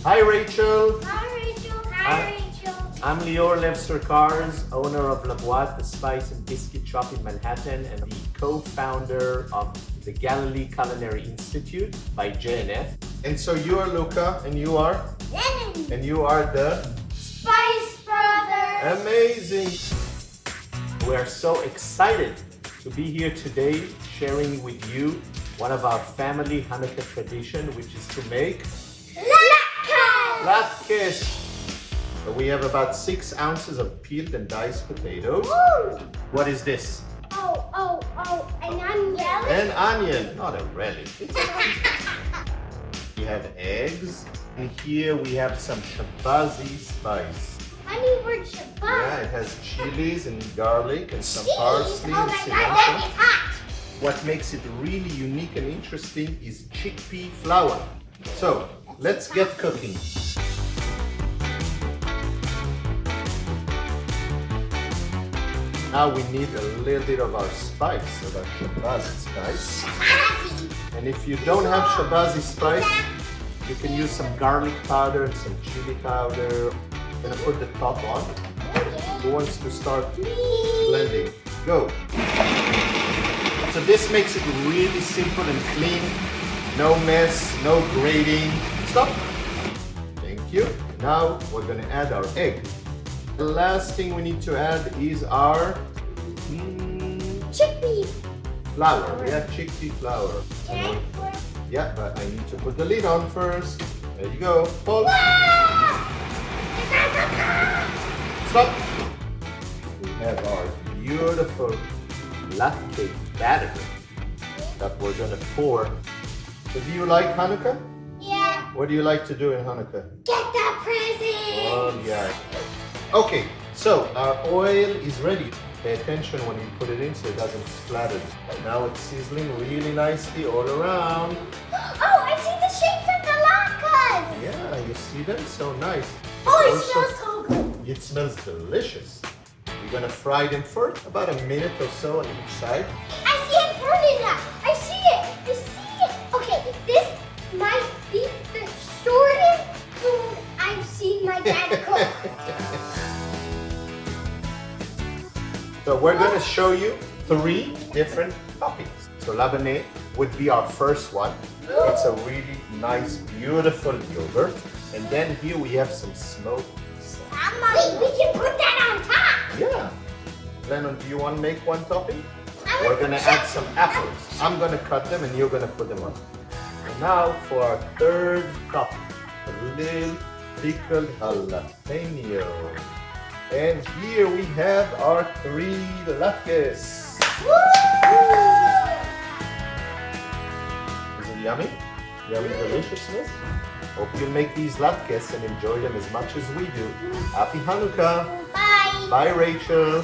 Hi Rachel. Hi Rachel. Hi Rachel. I'm Lior Levster-Cars, owner of La Boîte, the spice and biscuit shop in Manhattan, and the co-founder of the Galilee Culinary Institute by J&F. And so you are Luca, and you are? Lennon. And you are the? Spice Brothers. Amazing! We are so excited to be here today sharing with you one of our family Hanukkah tradition, which is to make Latkes. So we have about 6 ounces of peeled and diced potatoes. Woo! What is this? Oh, an onion. An onion, not a relish. We have eggs, and here we have some shabazi spice. Funny word Shabbat. Yeah, it has chilies and garlic and some parsley Oh and my cilantro. God, that is hot. What makes it really unique and interesting is chickpea flour. So, let's get cooking. Now we need a little bit of our spice, of our shabazi spice. And if you don't have shabazi spice, you can use some garlic powder and some chili powder. I'm gonna put the top on. Who wants to start blending? Go. So this makes it really simple and clean. No mess, no grating. Stop. Thank you. Now we're gonna add our egg. The last thing we need to add is our Chickpea. flour. We have chickpea flour. Yeah, but I need to put the lid on first. There you go. Hold. Stop. We have our beautiful Latkes batter that we're gonna pour. So do you like Hanukkah? Yeah. What do you like to do in Hanukkah? Get the present. Oh yeah. Okay, so our oil is ready. Pay attention when you put it in so it doesn't splatter. Now it's sizzling really nicely all around. Oh, I see the shapes of the latkes. Yeah, you see them? So nice. Oh, it Also, smells so good. it smells delicious. We're gonna fry them for about a minute or so on each side. I see it burning now. I see it. I see it. Okay, this might be the shortest food I've seen my dad cook. So we're gonna show you 3 different toppings. So Labanais would be our first one. It's a really nice, beautiful yogurt. And then here we have some smoked. Wait, we can put that on top. Yeah. Lennon, do you want to make one topping? I We're want gonna to add some apples. I'm gonna cut them and you're gonna put them on. And now for our 3rd topping, a little pickled jalapeno. And here we have our 3 latkes. Is it yummy? Yummy deliciousness? Hope you'll make these latkes and enjoy them as much as we do. Happy Hanukkah! Bye. Bye, Rachel.